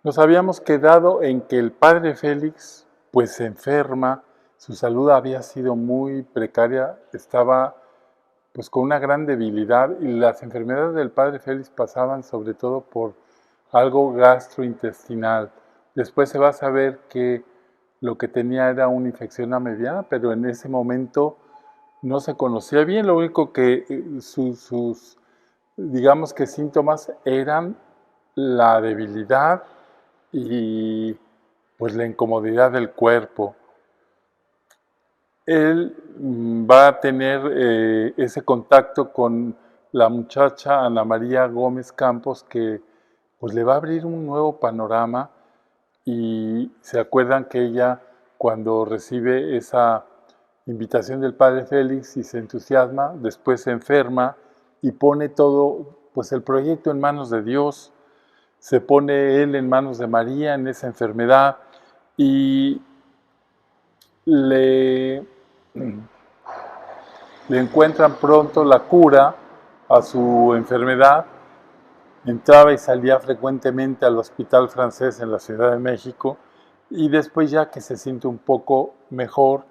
Nos habíamos quedado en que el padre Félix pues se enferma, su salud había sido muy precaria, estaba pues con una gran debilidad y las enfermedades del padre Félix pasaban sobre todo por algo gastrointestinal. Después se va a saber que lo que tenía era una infección mediana, pero en ese momento no se conocía bien, lo único que digamos que síntomas eran la debilidad y pues la incomodidad del cuerpo. Él va a tener ese contacto con la muchacha Ana María Gómez Campos que pues le va a abrir un nuevo panorama y se acuerdan que ella cuando recibe esa invitación del padre Félix y se entusiasma, después se enferma y pone todo pues el proyecto en manos de Dios, se pone él en manos de María en esa enfermedad y le, le encuentran pronto la cura a su enfermedad. Entraba y salía frecuentemente al Hospital Francés en la Ciudad de México y después ya que se siente un poco mejor,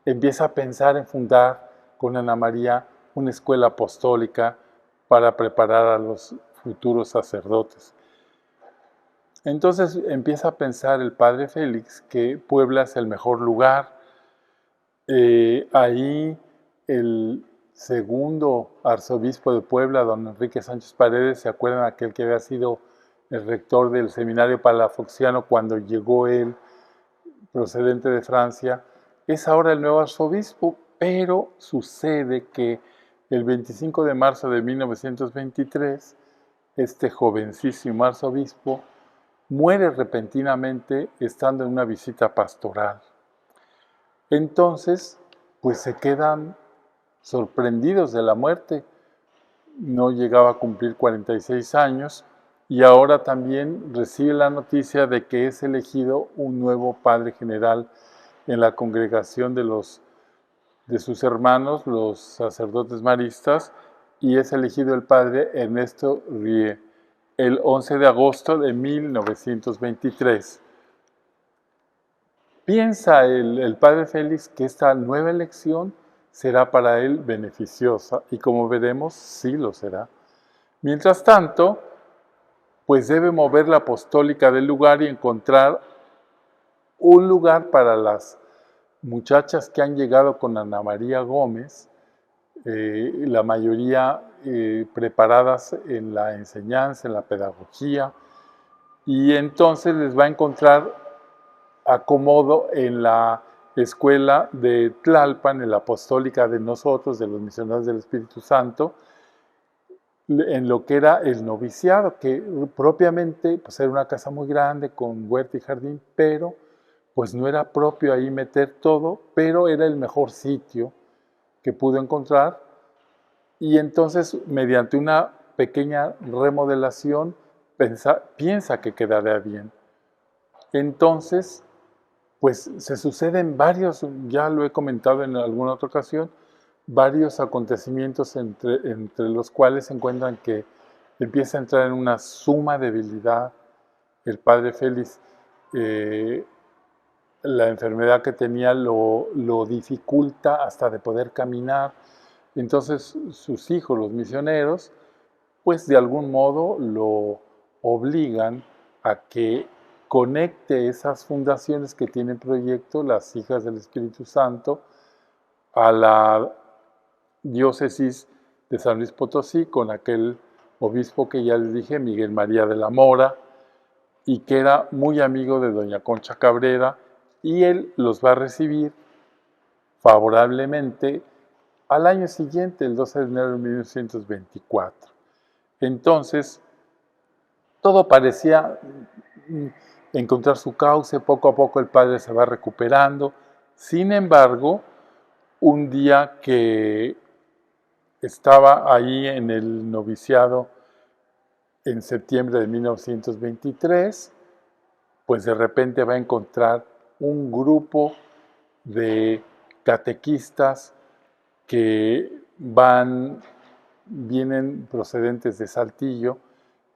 empieza a pensar en fundar con Ana María una escuela apostólica para preparar a los futuros sacerdotes. Entonces empieza a pensar el padre Félix que Puebla es el mejor lugar. Ahí el segundo arzobispo de Puebla, don Enrique Sánchez Paredes, ¿se acuerdan aquel que había sido el rector del seminario palafoxiano cuando llegó él procedente de Francia? Es ahora el nuevo arzobispo, pero sucede que el 25 de marzo de 1923, este jovencísimo arzobispo muere repentinamente estando en una visita pastoral. Entonces, pues se quedan sorprendidos de la muerte. No llegaba a cumplir 46 años y ahora también recibe la noticia de que es elegido un nuevo padre general en la congregación de sus hermanos, los sacerdotes maristas, y es elegido el padre Ernesto Rie el 11 de agosto de 1923. Piensa el padre Félix que esta nueva elección será para él beneficiosa y como veremos, sí lo será. Mientras tanto, pues debe mover la apostólica del lugar y encontrar un lugar para las muchachas que han llegado con Ana María Gómez, la mayoría preparadas en la enseñanza, en la pedagogía, y entonces les va a encontrar acomodo en la escuela de Tlalpan, en la apostólica de nosotros, de los misioneros del Espíritu Santo, en lo que era el noviciado, que propiamente pues era una casa muy grande con huerta y jardín, pero pues no era propio ahí meter todo, pero era el mejor sitio que pudo encontrar y entonces mediante una pequeña remodelación piensa que quedará bien. Entonces, pues se suceden varios, ya lo he comentado en alguna otra ocasión, varios acontecimientos entre los cuales se encuentran que empieza a entrar en una suma debilidad. El padre Félix, la enfermedad que tenía lo dificulta hasta de poder caminar. Entonces sus hijos, los misioneros, pues de algún modo lo obligan a que conecte esas fundaciones que tienen proyecto, las Hijas del Espíritu Santo, a la diócesis de San Luis Potosí con aquel obispo que ya les dije, Miguel María de la Mora, y que era muy amigo de doña Concha Cabrera, y él los va a recibir favorablemente al año siguiente, el 12 de enero de 1924. Entonces, todo parecía encontrar su cauce, poco a poco el padre se va recuperando. Sin embargo, un día que estaba ahí en el noviciado en septiembre de 1923, pues de repente va a encontrar un grupo de catequistas que vienen procedentes de Saltillo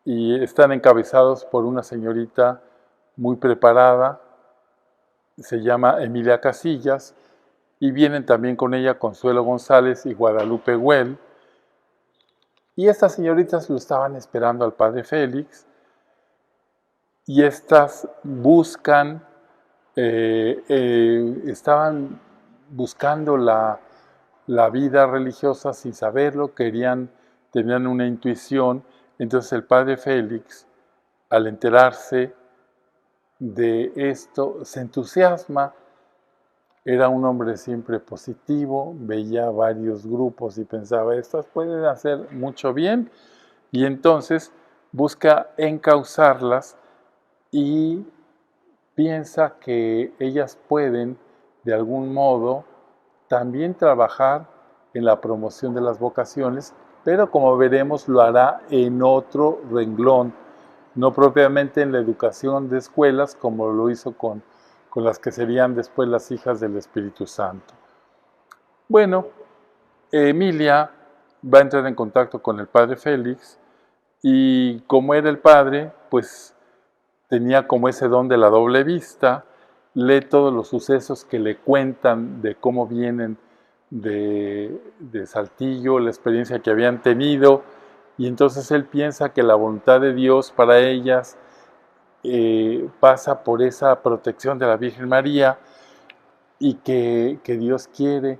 y están encabezados por una señorita muy preparada, se llama Emilia Casillas, y vienen también con ella Consuelo González y Guadalupe Güell. Y estas señoritas lo estaban esperando al padre Félix, y estas buscan, estaban buscando la vida religiosa sin saberlo, tenían una intuición. Entonces el padre Félix, al enterarse de esto, se entusiasma. Era un hombre siempre positivo, veía varios grupos y pensaba, estas pueden hacer mucho bien, y entonces busca encauzarlas y piensa que ellas pueden, de algún modo, también trabajar en la promoción de las vocaciones, pero como veremos lo hará en otro renglón, no propiamente en la educación de escuelas como lo hizo con las que serían después las hijas del Espíritu Santo. Bueno, Emilia va a entrar en contacto con el padre Félix, y como era el padre, pues tenía como ese don de la doble vista, lee todos los sucesos que le cuentan de cómo vienen de Saltillo, la experiencia que habían tenido, y entonces él piensa que la voluntad de Dios para ellas pasa por esa protección de la Virgen María, y que Dios quiere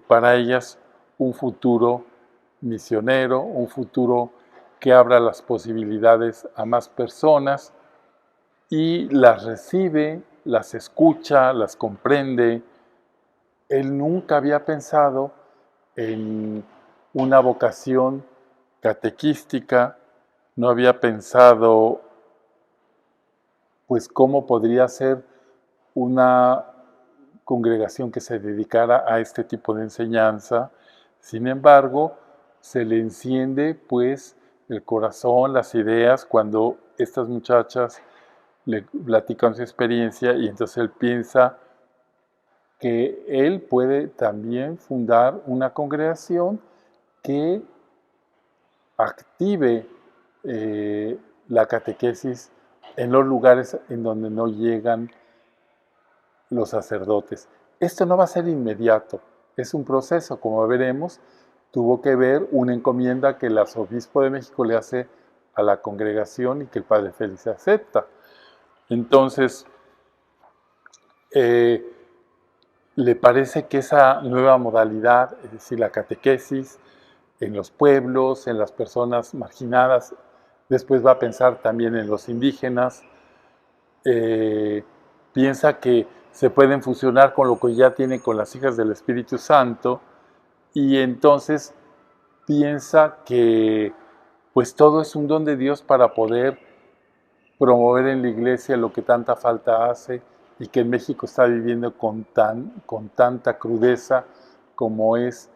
para ellas un futuro misionero, un futuro que abra las posibilidades a más personas, y las recibe, las escucha, las comprende. Él nunca había pensado en una vocación catequística, no había pensado pues cómo podría ser una congregación que se dedicara a este tipo de enseñanza. Sin embargo, se le enciende pues el corazón, las ideas, cuando estas muchachas le platican su experiencia, y entonces él piensa que él puede también fundar una congregación que active la catequesis en los lugares en donde no llegan los sacerdotes. Esto no va a ser inmediato, es un proceso, como veremos. Tuvo que ver una encomienda que el arzobispo de México le hace a la congregación y que el padre Félix acepta. Entonces, le parece que esa nueva modalidad, es decir, la catequesis en los pueblos, en las personas marginadas, después va a pensar también en los indígenas, piensa que se pueden fusionar con lo que ya tiene con las hijas del Espíritu Santo, y entonces piensa que pues todo es un don de Dios para poder promover en la iglesia lo que tanta falta hace, y que en México está viviendo con tanta crudeza como es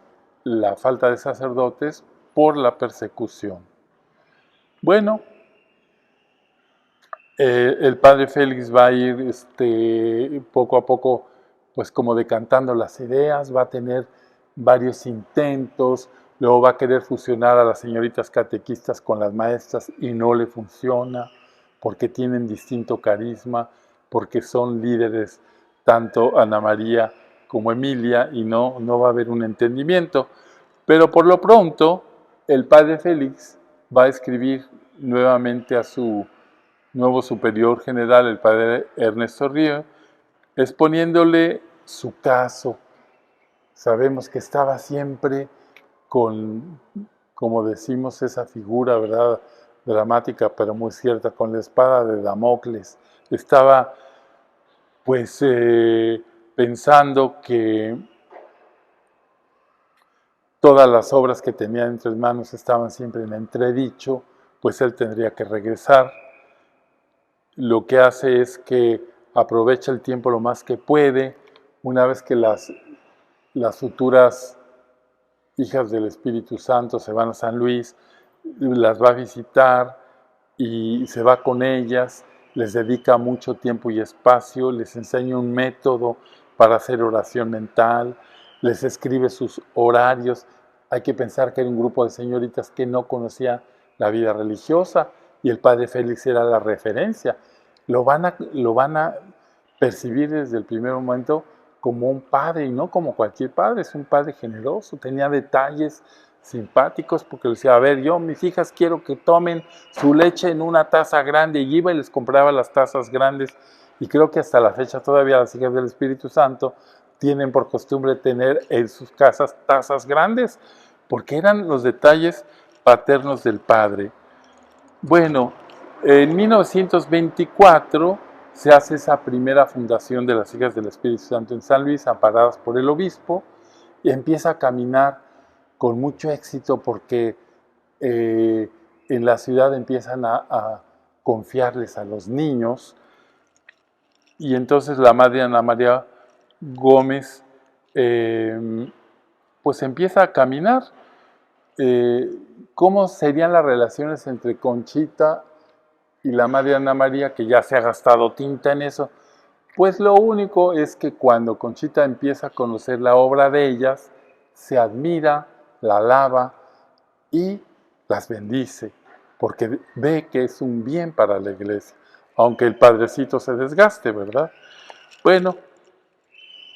la falta de sacerdotes por la persecución. Bueno, el padre Félix va a ir poco a poco pues como decantando las ideas, va a tener varios intentos, luego va a querer fusionar a las señoritas catequistas con las maestras y no le funciona, porque tienen distinto carisma, porque son líderes tanto Ana María como Emilia, y no va a haber un entendimiento. Pero por lo pronto el padre Félix va a escribir nuevamente a su nuevo superior general, el padre Ernesto Río, exponiéndole su caso. Sabemos que estaba siempre con, como decimos, esa figura, ¿verdad?, dramática, pero muy cierta, con la espada de Damocles. Estaba, pues, pensando que todas las obras que tenía entre manos estaban siempre en entredicho, pues él tendría que regresar. Lo que hace es que aprovecha el tiempo lo más que puede. Una vez que las futuras hijas del Espíritu Santo se van a San Luis, las va a visitar y se va con ellas, les dedica mucho tiempo y espacio, les enseña un método para hacer oración mental, les escribe sus horarios. Hay que pensar que era un grupo de señoritas que no conocía la vida religiosa, y el padre Félix era la referencia. lo van a percibir desde el primer momento como un padre, y no como cualquier padre, es un padre generoso, tenía detalles simpáticos, porque le decía, a ver, yo, mis hijas, quiero que tomen su leche en una taza grande, y iba y les compraba las tazas grandes, y creo que hasta la fecha todavía las hijas del Espíritu Santo tienen por costumbre tener en sus casas tazas grandes, porque eran los detalles paternos del padre. Bueno, en 1924 se hace esa primera fundación de las Hijas del Espíritu Santo en San Luis, amparadas por el obispo, y empieza a caminar con mucho éxito porque en la ciudad empiezan a confiarles a los niños, y entonces la madre Ana María Gómez pues empieza a caminar. ¿Cómo serían las relaciones entre Conchita y la madre Ana María, que ya se ha gastado tinta en eso? Pues lo único es que cuando Conchita empieza a conocer la obra de ellas, se admira, la alaba y las bendice, porque ve que es un bien para la iglesia, aunque el padrecito se desgaste, ¿verdad? Bueno,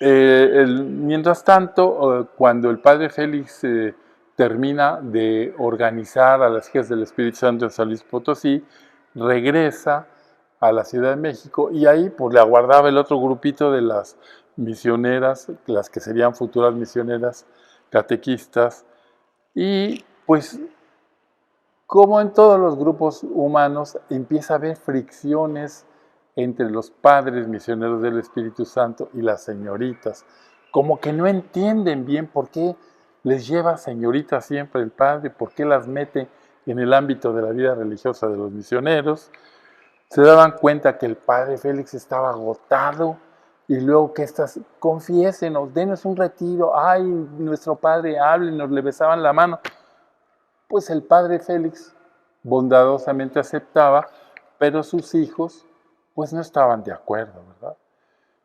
mientras tanto, cuando el padre Félix termina de organizar a las hijas del Espíritu Santo en San Luis Potosí, regresa a la Ciudad de México, y ahí pues le aguardaba el otro grupito de las misioneras, las que serían futuras misioneras catequistas, y pues como en todos los grupos humanos empieza a haber fricciones entre los padres misioneros del Espíritu Santo y las señoritas, como que no entienden bien por qué les lleva señoritas siempre el padre, por qué las mete en el ámbito de la vida religiosa de los misioneros. Se daban cuenta que el padre Félix estaba agotado, y luego que estas, confiésenos, denos un retiro, ay, nuestro padre, háblenos, le besaban la mano. Pues el padre Félix bondadosamente aceptaba, pero sus hijos pues no estaban de acuerdo, ¿verdad?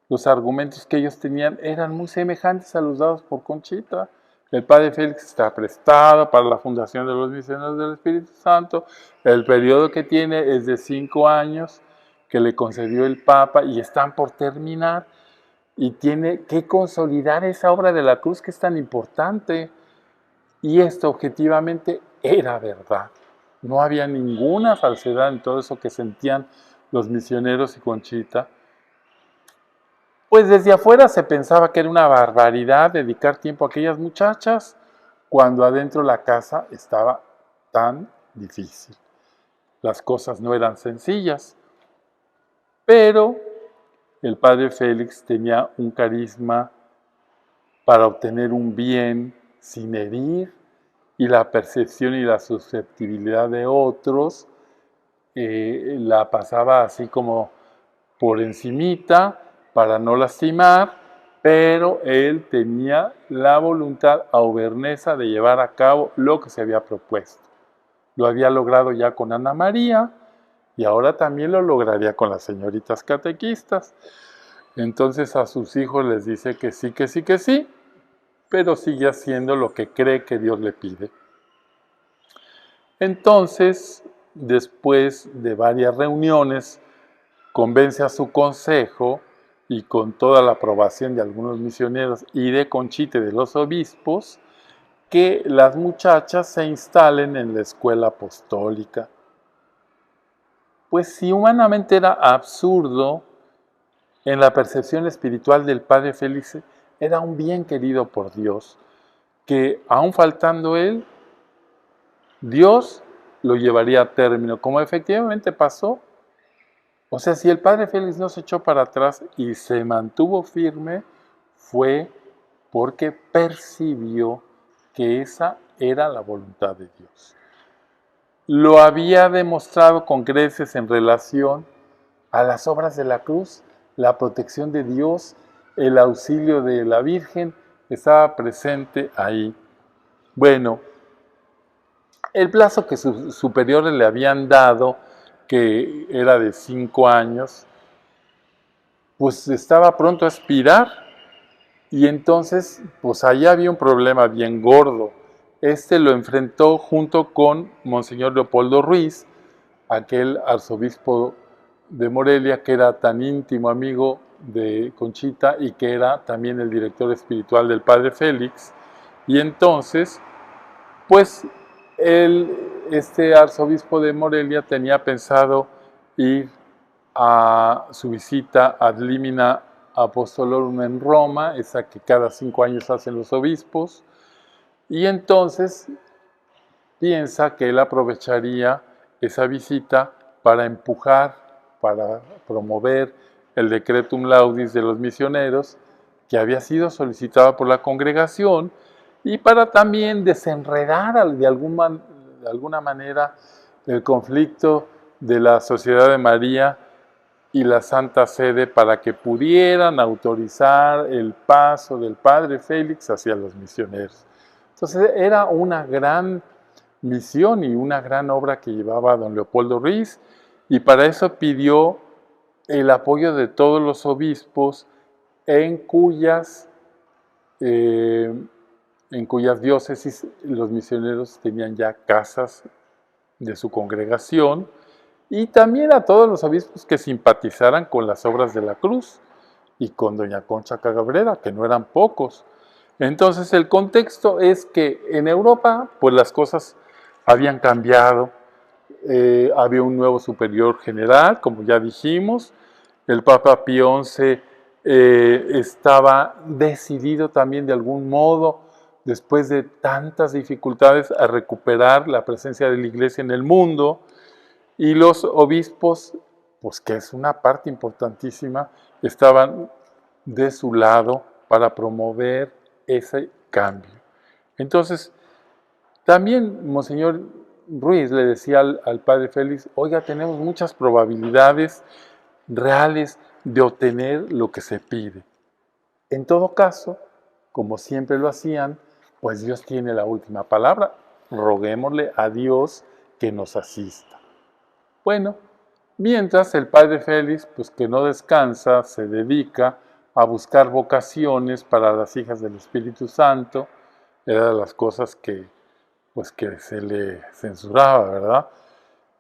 Los argumentos que ellos tenían eran muy semejantes a los dados por Conchita. El padre Félix está prestado para la fundación de los misioneros del Espíritu Santo. El periodo que tiene es de 5 años que le concedió el Papa, y están por terminar, y tiene que consolidar esa obra de la cruz que es tan importante. Y esto objetivamente era verdad. No había ninguna falsedad en todo eso que sentían los misioneros y Conchita. Pues desde afuera se pensaba que era una barbaridad dedicar tiempo a aquellas muchachas, cuando adentro la casa estaba tan difícil. Las cosas no eran sencillas, pero el padre Félix tenía un carisma para obtener un bien sin herir, y la percepción y la susceptibilidad de otros la pasaba así como por encimita para no lastimar, pero él tenía la voluntad auvernesa de llevar a cabo lo que se había propuesto. Lo había logrado ya con Ana María, y ahora también lo lograría con las señoritas catequistas. Entonces a sus hijos les dice que sí, que sí, que sí, pero sigue haciendo lo que cree que Dios le pide. Entonces, después de varias reuniones, convence a su consejo, y con toda la aprobación de algunos misioneros y de Conchita y de los obispos, que las muchachas se instalen en la escuela apostólica. Pues si humanamente era absurdo, en la percepción espiritual del padre Félix era un bien querido por Dios, que aún faltando él, Dios lo llevaría a término, como efectivamente pasó. O sea, si el padre Félix no se echó para atrás y se mantuvo firme, fue porque percibió que esa era la voluntad de Dios. Lo había demostrado con creces en relación a las obras de la cruz, la protección de Dios, el auxilio de la Virgen, estaba presente ahí. Bueno, el plazo que sus superiores le habían dado, que era de 5 años, pues estaba pronto a expirar, y entonces pues ahí había un problema bien gordo. Este lo enfrentó junto con Monseñor Leopoldo Ruiz, aquel arzobispo de Morelia, que era tan íntimo amigo de Conchita y que era también el director espiritual del padre Félix. Y entonces, pues, este arzobispo de Morelia tenía pensado ir a su visita ad limina apostolorum en Roma, esa que cada 5 años hacen los obispos, y entonces piensa que él aprovecharía esa visita para empujar, para promover el decretum laudis de los misioneros, que había sido solicitado por la congregación, y para también desenredar de alguna manera el conflicto de la Sociedad de María y la Santa Sede para que pudieran autorizar el paso del padre Félix hacia los misioneros. Entonces era una gran misión y una gran obra que llevaba don Leopoldo Ruiz, y para eso pidió el apoyo de todos los obispos en cuyas diócesis los misioneros tenían ya casas de su congregación, y también a todos los obispos que simpatizaran con las obras de la cruz y con doña Concha Cabrera, que no eran pocos. Entonces el contexto es que en Europa pues las cosas habían cambiado, había un nuevo superior general, como ya dijimos, el Papa Pío XI estaba decidido también de algún modo, después de tantas dificultades, a recuperar la presencia de la Iglesia en el mundo, y los obispos, pues que es una parte importantísima, estaban de su lado para promover ese cambio. Entonces, también Monseñor Ruiz le decía al padre Félix, oiga, tenemos muchas probabilidades reales de obtener lo que se pide. En todo caso, como siempre lo hacían, pues Dios tiene la última palabra. Roguémosle a Dios que nos asista. Bueno, mientras el padre Félix, pues que no descansa, se dedica a buscar vocaciones para las hijas del Espíritu Santo. Era de las cosas que se le censuraba, ¿verdad?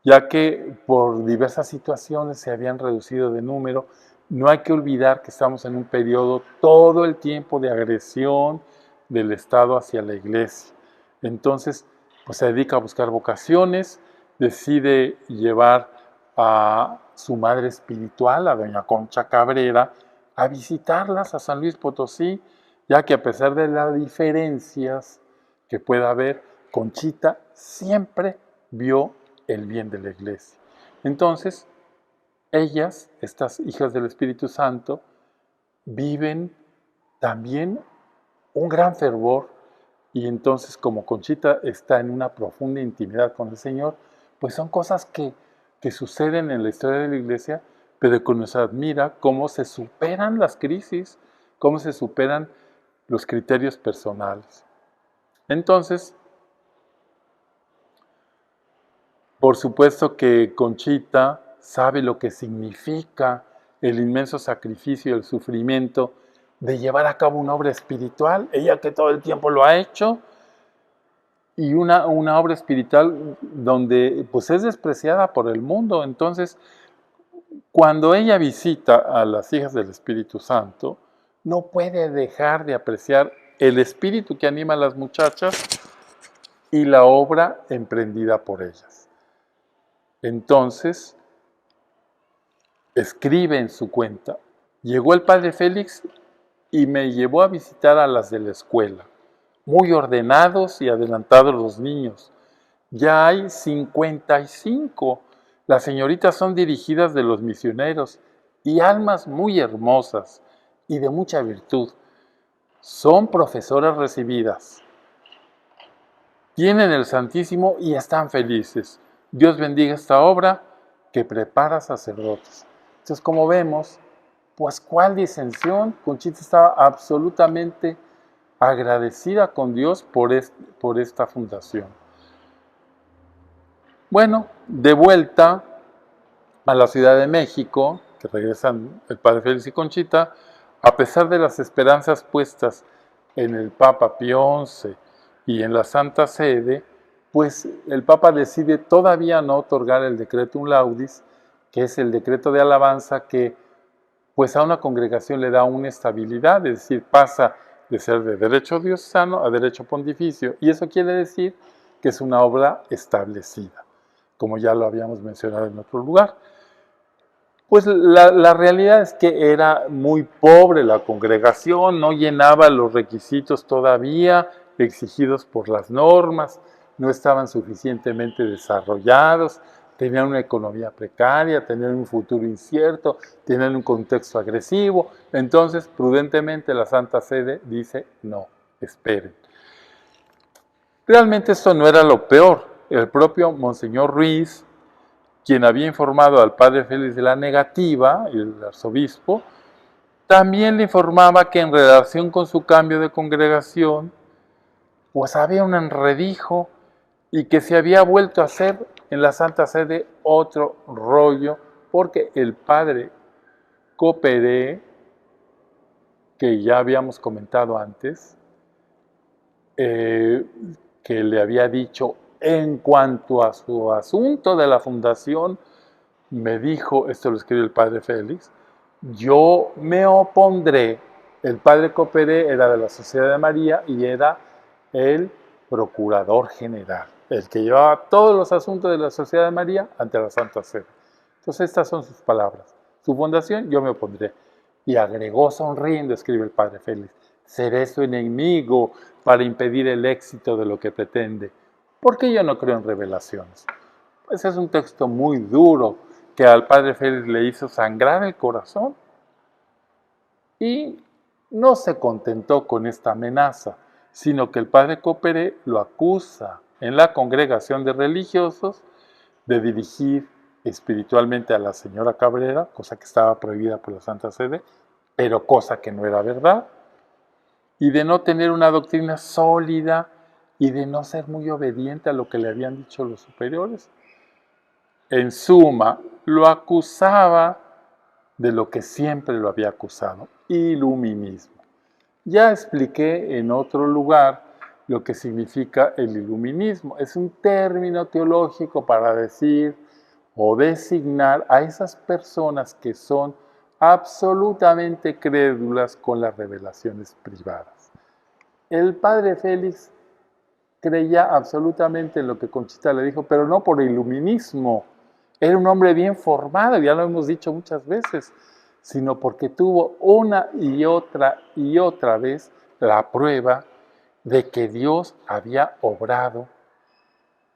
Ya que por diversas situaciones se habían reducido de número. No hay que olvidar que estamos en un periodo todo el tiempo de agresión del Estado hacia la Iglesia. Entonces, pues se dedica a buscar vocaciones, decide llevar a su madre espiritual, a doña Concha Cabrera, a visitarlas a San Luis Potosí, ya que a pesar de las diferencias que pueda haber, Conchita siempre vio el bien de la Iglesia. Entonces, ellas, estas hijas del Espíritu Santo, viven también un gran fervor, y entonces como Conchita está en una profunda intimidad con el Señor, pues son cosas que suceden en la historia de la Iglesia, pero que nos admira cómo se superan las crisis, cómo se superan los criterios personales. Entonces, por supuesto que Conchita sabe lo que significa el inmenso sacrificio y el sufrimiento de llevar a cabo una obra espiritual, ella que todo el tiempo lo ha hecho, y una obra espiritual donde pues es despreciada por el mundo. Entonces, cuando ella visita a las hijas del Espíritu Santo, no puede dejar de apreciar el espíritu que anima a las muchachas y la obra emprendida por ellas. Entonces, escribe en su cuenta, llegó el padre Félix y me llevó a visitar a las de la escuela. Muy ordenados y adelantados los niños. Ya hay 55. Las señoritas son dirigidas de los misioneros y almas muy hermosas y de mucha virtud. Son profesoras recibidas. Tienen el Santísimo y están felices. Dios bendiga esta obra que prepara sacerdotes. Entonces, como vemos, pues cuál disensión. Conchita estaba absolutamente agradecida con Dios por esta fundación. Bueno, de vuelta a la Ciudad de México, que regresan el padre Félix y Conchita, a pesar de las esperanzas puestas en el Papa Pío XI y en la Santa Sede, pues el Papa decide todavía no otorgar el Decretum Laudis que es el decreto de alabanza que pues a una congregación le da una estabilidad, es decir, pasa de ser de derecho diocesano a derecho pontificio, y eso quiere decir que es una obra establecida, como ya lo habíamos mencionado en otro lugar. Pues la realidad es que era muy pobre la congregación, no llenaba los requisitos todavía exigidos por las normas, no estaban suficientemente desarrollados, tenían una economía precaria, tenían un futuro incierto, tenían un contexto agresivo. Entonces, prudentemente la Santa Sede dice, no, esperen. Realmente esto no era lo peor. El propio Monseñor Ruiz, quien había informado al padre Félix de la negativa, el arzobispo, también le informaba que en relación con su cambio de congregación, pues había un enredijo y que se había vuelto a hacer en la Santa Sede otro rollo, porque el padre Copperé, que ya habíamos comentado antes, que le había dicho en cuanto a su asunto de la fundación, me dijo, esto lo escribió el padre Félix, yo me opondré. El padre Copperé era de la Sociedad de María y era el procurador general, el que llevaba todos los asuntos de la Sociedad de María ante la Santa Sede. Entonces estas son sus palabras. Su fundación, yo me opondré. Y agregó sonriendo, escribe el padre Félix, seré su enemigo para impedir el éxito de lo que pretende, porque yo no creo en revelaciones. Pues es un texto muy duro que al padre Félix le hizo sangrar el corazón y no se contentó con esta amenaza, sino que el padre Copperé lo acusa en la congregación de religiosos de dirigir espiritualmente a la señora Cabrera, cosa que estaba prohibida por la Santa Sede, pero cosa que no era verdad, y de no tener una doctrina sólida y de no ser muy obediente a lo que le habían dicho los superiores. En suma, lo acusaba de lo que siempre lo había acusado, iluminismo. Ya expliqué en otro lugar lo que significa el iluminismo. Es un término teológico para decir o designar a esas personas que son absolutamente crédulas con las revelaciones privadas. El padre Félix creía absolutamente en lo que Conchita le dijo, pero no por iluminismo. Era un hombre bien formado, ya lo hemos dicho muchas veces, sino porque tuvo una y otra vez la prueba de que Dios había obrado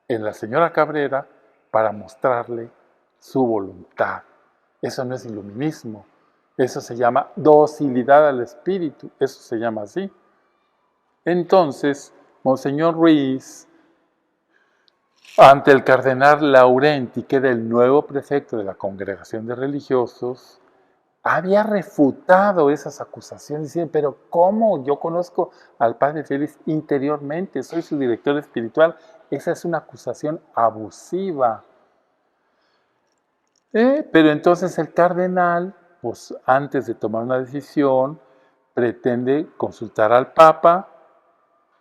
en la señora Cabrera para mostrarle su voluntad. Eso no es iluminismo, eso se llama docilidad al Espíritu, eso se llama así. Entonces, Monseñor Ruiz, ante el cardenal Laurenti, que era el nuevo prefecto de la congregación de religiosos, había refutado esas acusaciones, diciendo, pero ¿cómo? Yo conozco al padre Félix interiormente, soy su director espiritual, esa es una acusación abusiva. Pero entonces el cardenal, pues antes de tomar una decisión, pretende consultar al Papa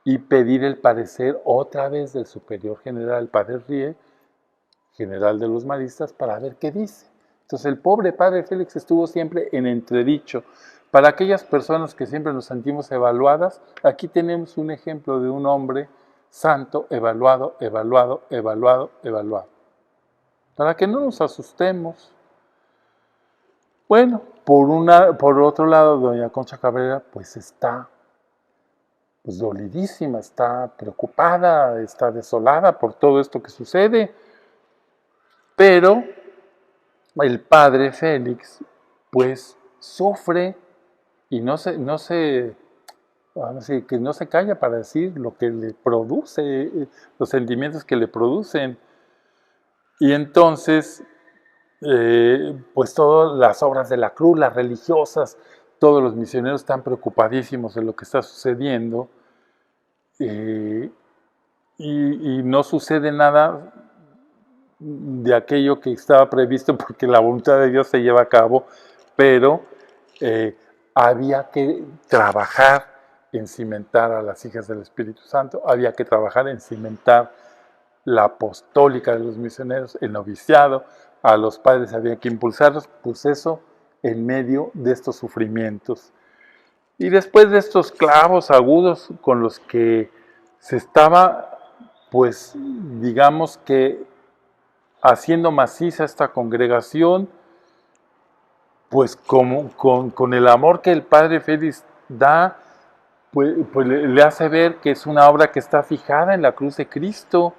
y pedir el parecer otra vez del superior general, el padre Rie, general de los maristas, para ver qué dice. Entonces el pobre padre Félix estuvo siempre en entredicho. Para aquellas personas que siempre nos sentimos evaluadas, aquí tenemos un ejemplo de un hombre santo, evaluado, evaluado, evaluado, evaluado. Para que no nos asustemos. Bueno, por otro lado, doña Concha Cabrera, pues está dolidísima, está preocupada, está desolada por todo esto que sucede. Pero el padre Félix, pues, sufre y que no se calla para decir lo que le produce, los sentimientos que le producen. Y entonces, pues todas las obras de la cruz, las religiosas, todos los misioneros están preocupadísimos de lo que está sucediendo y no sucede nada de aquello que estaba previsto porque la voluntad de Dios se lleva a cabo, pero había que trabajar en cimentar a las hijas del Espíritu Santo, había que trabajar en cimentar la apostólica de los misioneros, el noviciado, a los padres había que impulsarlos, pues eso en medio de estos sufrimientos. Y después de estos clavos agudos con los que se estaba, pues digamos que haciendo maciza esta congregación, pues como, con el amor que el padre Félix da, pues le hace ver que es una obra que está fijada en la cruz de Cristo.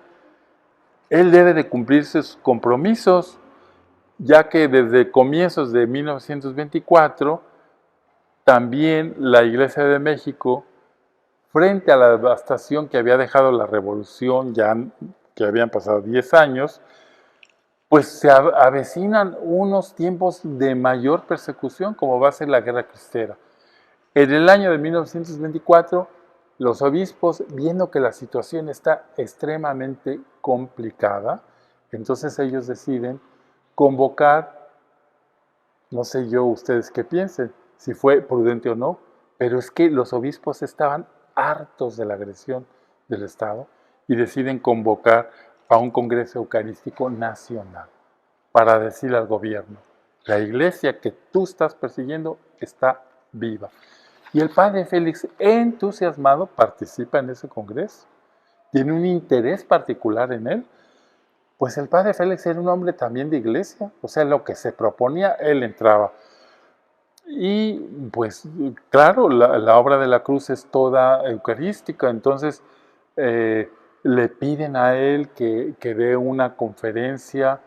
Él debe de cumplir sus compromisos, ya que desde comienzos de 1924, también la Iglesia de México, frente a la devastación que había dejado la revolución, ya que habían pasado 10 años, pues se avecinan unos tiempos de mayor persecución, como va a ser la Guerra Cristera. En el año de 1924, los obispos, viendo que la situación está extremadamente complicada, entonces ellos deciden convocar, no sé yo ustedes qué piensen, si fue prudente o no, pero es que los obispos estaban hartos de la agresión del Estado y deciden convocar a un Congreso Eucarístico Nacional para decirle al gobierno, la iglesia que tú estás persiguiendo está viva. Y el padre Félix, entusiasmado, participa en ese congreso. Tiene un interés particular en él. Pues el padre Félix era un hombre también de iglesia. O sea, lo que se proponía, él entraba. Y pues, claro, la obra de la cruz es toda eucarística. Entonces, le piden a él que dé una conferencia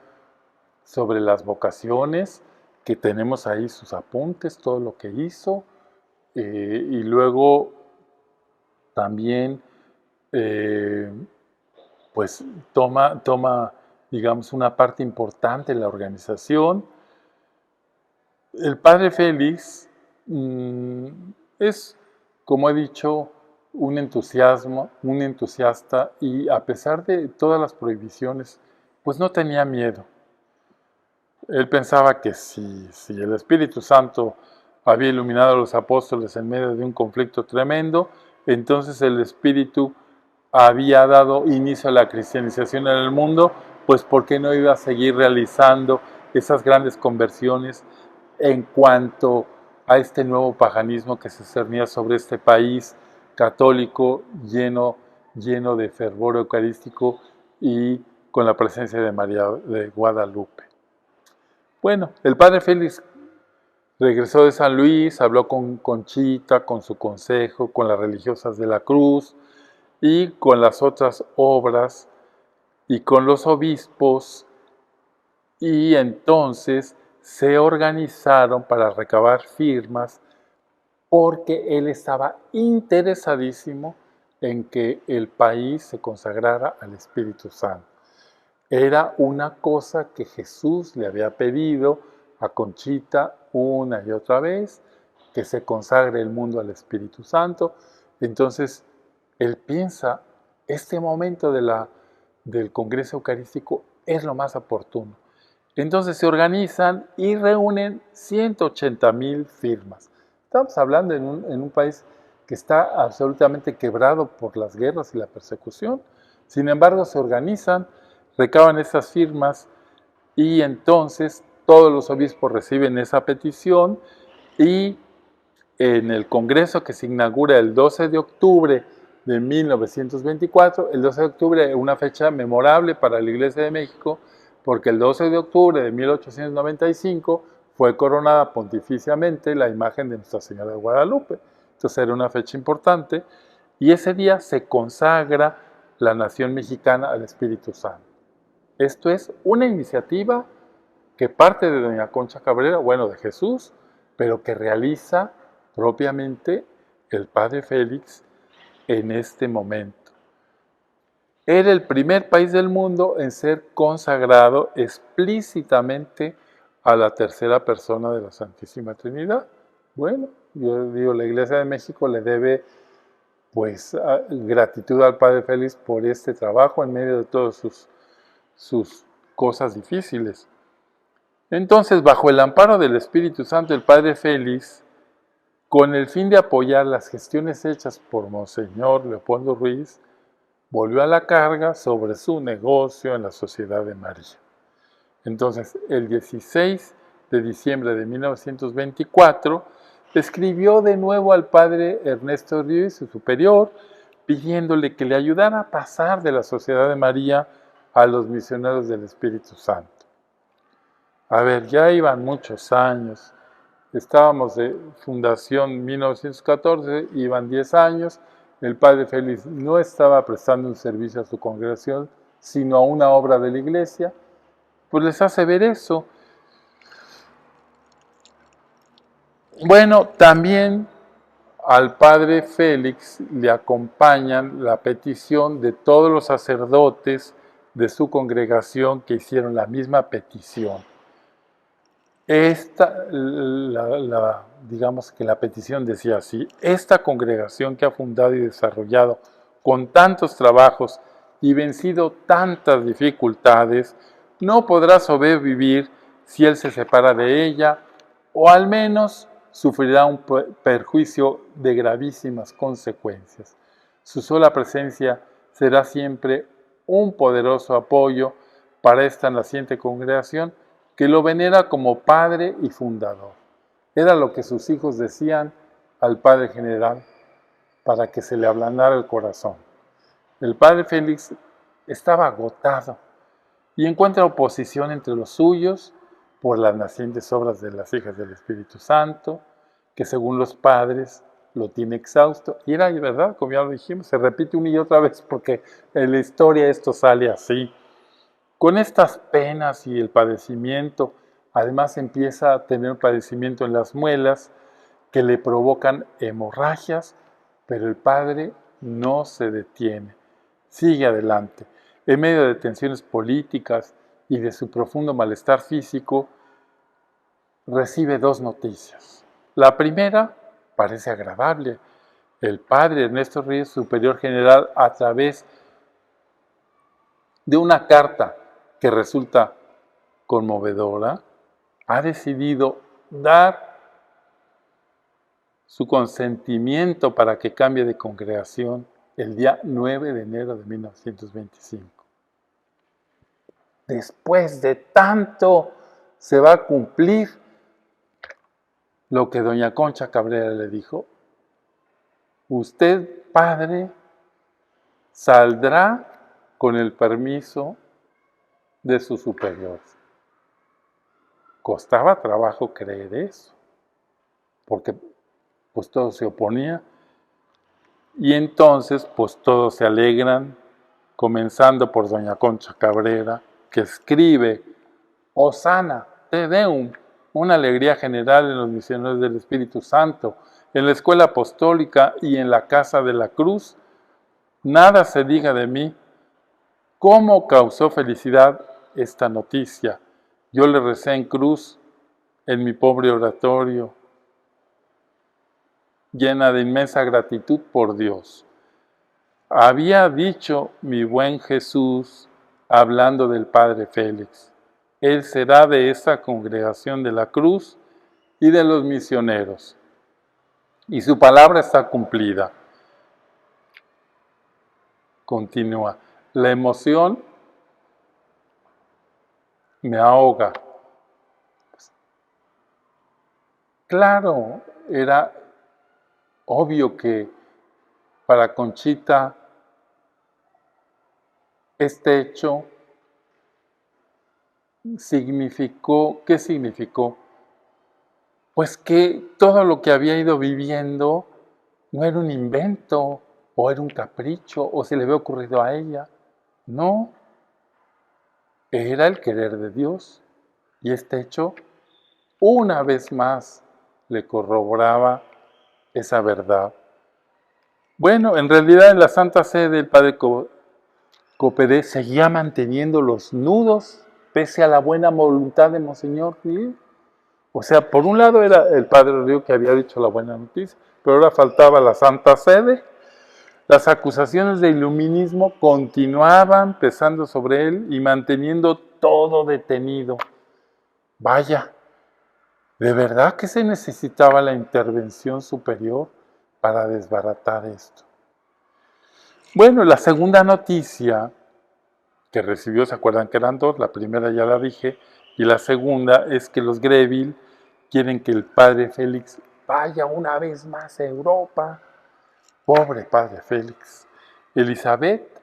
sobre las vocaciones, que tenemos ahí sus apuntes, todo lo que hizo. Y luego también pues toma, digamos, una parte importante en la organización. El padre Félix es, como he dicho, un entusiasta, y a pesar de todas las prohibiciones, pues no tenía miedo. Él pensaba que si el Espíritu Santo había iluminado a los apóstoles en medio de un conflicto tremendo, entonces el Espíritu había dado inicio a la cristianización en el mundo, pues ¿por qué no iba a seguir realizando esas grandes conversiones en cuanto a este nuevo paganismo que se cernía sobre este país católico lleno de fervor eucarístico y con la presencia de María de Guadalupe? Bueno, el padre Félix regresó de San Luis, habló con Conchita, con su consejo, con las religiosas de la cruz y con las otras obras y con los obispos, y entonces se organizaron para recabar firmas porque él estaba interesadísimo en que el país se consagrara al Espíritu Santo. Era una cosa que Jesús le había pedido a Conchita una y otra vez, que se consagre el mundo al Espíritu Santo. Entonces, él piensa, este momento del Congreso Eucarístico es lo más oportuno. Entonces se organizan y reúnen 180,000 firmas. Estamos hablando en un país que está absolutamente quebrado por las guerras y la persecución. Sin embargo, se organizan, recaban esas firmas y entonces todos los obispos reciben esa petición, y en el congreso que se inaugura el 12 de octubre de 1924, el 12 de octubre es una fecha memorable para la Iglesia de México, porque el 12 de octubre de 1895 fue coronada pontificiamente la imagen de Nuestra Señora de Guadalupe. Entonces era una fecha importante, y ese día se consagra la nación mexicana al Espíritu Santo. Esto es una iniciativa que parte de doña Concha Cabrera, bueno, de Jesús, pero que realiza propiamente el padre Félix en este momento. Era el primer país del mundo en ser consagrado explícitamente a la tercera persona de la Santísima Trinidad. Bueno, yo digo, la Iglesia de México le debe pues gratitud al padre Félix por este trabajo en medio de todas sus cosas difíciles. Entonces, bajo el amparo del Espíritu Santo, el padre Félix, con el fin de apoyar las gestiones hechas por Monseñor Leopoldo Ruiz, volvió a la carga sobre su negocio en la Sociedad de María. Entonces, el 16 de diciembre de 1924, escribió de nuevo al padre Ernesto Ríos, su superior, pidiéndole que le ayudara a pasar de la Sociedad de María a los misioneros del Espíritu Santo. A ver, ya iban muchos años. Estábamos de fundación 1914, iban 10 años. El padre Félix no estaba prestando un servicio a su congregación, sino a una obra de la iglesia. Pues les hace ver eso. Bueno, también al padre Félix le acompañan la petición de todos los sacerdotes de su congregación que hicieron la misma petición. Digamos que la petición decía así: esta congregación que ha fundado y desarrollado con tantos trabajos y vencido tantas dificultades, no podrá sobrevivir si él se separa de ella, o al menos sufrirá un perjuicio de gravísimas consecuencias. Su sola presencia será siempre un poderoso apoyo para esta naciente congregación, que lo venera como padre y fundador. Era lo que sus hijos decían al padre general para que se le ablandara el corazón. El padre Félix estaba agotado y encuentra oposición entre los suyos por las nacientes obras de las hijas del Espíritu Santo, que según los padres lo tiene exhausto. Y era verdad, como ya lo dijimos, se repite una y otra vez porque en la historia esto sale así. Con estas penas y el padecimiento, además empieza a tener un padecimiento en las muelas que le provocan hemorragias, pero el padre no se detiene, sigue adelante. En medio de tensiones políticas y de su profundo malestar físico, recibe dos noticias. La primera parece agradable. El padre Ernesto Ríos, superior general, a través de una carta que resulta conmovedora, ha decidido dar su consentimiento para que cambie de congregación el día 9 de enero de 1925. Después de tanto, se va a cumplir lo que doña Concha Cabrera le dijo: usted, padre, saldrá con el permiso de sus superiores. Costaba trabajo creer eso, porque pues todos se oponían, y entonces pues todos se alegran, comenzando por doña Concha Cabrera, que escribe: Hosanna, Te Deum, una alegría general en los misioneros del Espíritu Santo, en la escuela apostólica y en la casa de la cruz. Nada se diga de mí. ¿Cómo causó felicidad esta noticia? Yo le recé en cruz, en mi pobre oratorio, llena de inmensa gratitud por Dios. Había dicho mi buen Jesús, hablando del padre Félix: él será de esta congregación de la cruz y de los misioneros. Y su palabra está cumplida. Continúa: la emoción me ahoga. Claro, era obvio que para Conchita este hecho significó, ¿qué significó? Pues que todo lo que había ido viviendo no era un invento, o era un capricho, o se le había ocurrido a ella. No, era el querer de Dios. Y este hecho, una vez más, le corroboraba esa verdad. Bueno, en realidad en la Santa Sede el padre Copedé seguía manteniendo los nudos pese a la buena voluntad de Monseñor Río. O sea, por un lado era el padre Río que había dicho la buena noticia, pero ahora faltaba la Santa Sede. Las acusaciones de iluminismo continuaban pesando sobre él y manteniendo todo detenido. Vaya, ¿de verdad que se necesitaba la intervención superior para desbaratar esto? Bueno, la segunda noticia que recibió, ¿se acuerdan que eran dos? La primera ya la dije, y la segunda es que los Greville quieren que el padre Félix vaya una vez más a Europa. Pobre padre Félix. Elizabeth,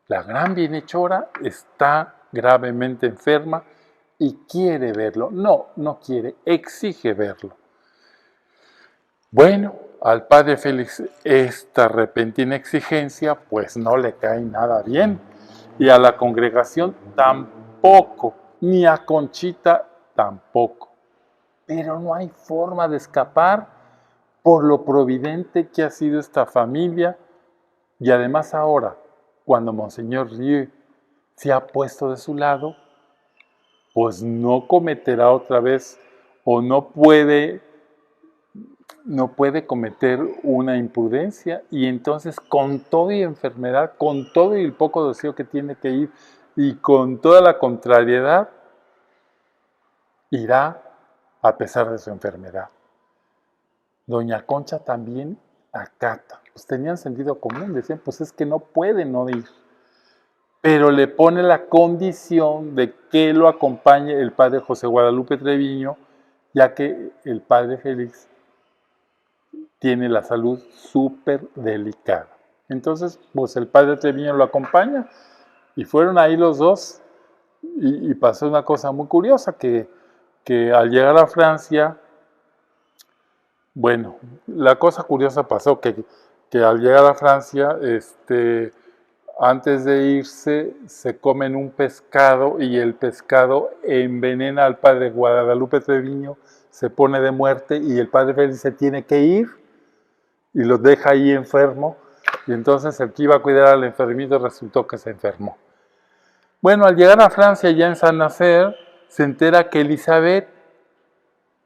la gran bienhechora, está gravemente enferma y quiere verlo. No, no quiere, exige verlo. Bueno, al padre Félix esta repentina exigencia pues no le cae nada bien. Y a la congregación tampoco, ni a Conchita tampoco. Pero no hay forma de escapar por lo providente que ha sido esta familia. Y además ahora, cuando Monseñor Rieu se ha puesto de su lado, pues no cometerá otra vez o no puede cometer una imprudencia, y entonces con toda y enfermedad, con todo y el poco deseo que tiene que ir y con toda la contrariedad, irá a pesar de su enfermedad. Doña Concha también acata. Pues tenían sentido común, decían, pues es que no puede no ir. Pero le pone la condición de que lo acompañe el padre José Guadalupe Treviño, ya que el padre Félix tiene la salud súper delicada. Entonces, pues el padre Treviño lo acompaña y fueron ahí los dos, y pasó una cosa muy curiosa, que al llegar a Francia, bueno, la cosa curiosa pasó que al llegar a Francia, antes de irse, se comen un pescado y el pescado envenena al padre Guadalupe Treviño, se pone de muerte y el padre Félix se tiene que ir y lo deja ahí enfermo, y entonces el que iba a cuidar al enfermito resultó que se enfermó. Bueno, al llegar a Francia, ya en Saint-Nazaire, se entera que Elizabeth,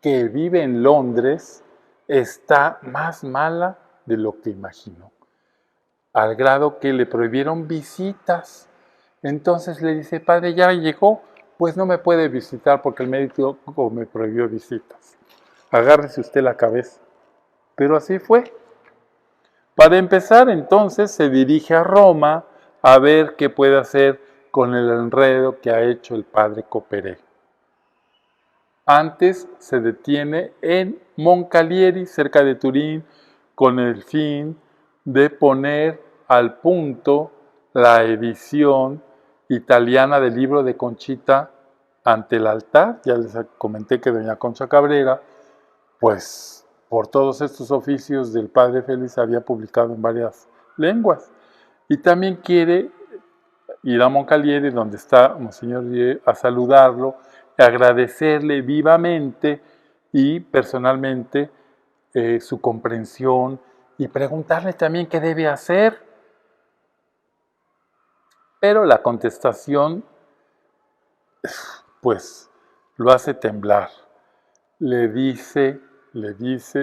que vive en Londres, está más mala de lo que imaginó, al grado que le prohibieron visitas. Entonces le dice, padre, ya llegó, pues no me puede visitar porque el médico me prohibió visitas. Agárrese usted la cabeza. Pero así fue. Para empezar, entonces, se dirige a Roma a ver qué puede hacer con el enredo que ha hecho el padre Copperet. Antes se detiene en Moncalieri, cerca de Turín, con el fin de poner al punto la edición italiana del libro de Conchita ante el altar. Ya les comenté que doña Concha Cabrera, pues por todos estos oficios del padre Félix había publicado en varias lenguas. Y también quiere ir a Moncalieri, donde está Monseñor Rieu, a saludarlo, agradecerle vivamente y personalmente su comprensión y preguntarle también qué debe hacer. Pero la contestación, pues, lo hace temblar. Le dice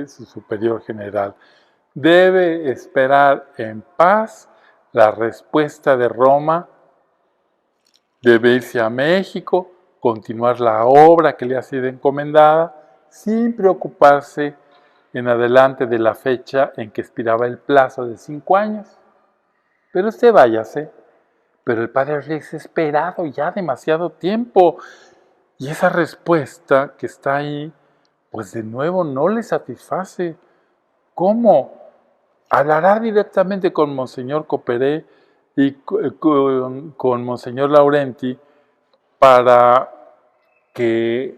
su superior general, debe esperar en paz la respuesta de Roma, debe irse a México, continuar la obra que le ha sido encomendada, sin preocuparse en adelante de la fecha en que expiraba el plazo de 5 años. Pero usted váyase. Pero el padre Félix ha esperado ya demasiado tiempo, y esa respuesta que está ahí, pues de nuevo no le satisface. ¿Cómo? Hablará directamente con Monseñor Copperet y con Monseñor Laurenti para que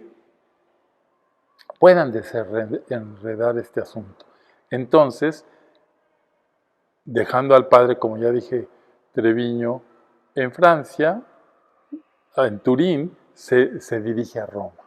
puedan desenredar este asunto. Entonces, dejando al padre, como ya dije, Treviño en Francia, en Turín, se dirige a Roma.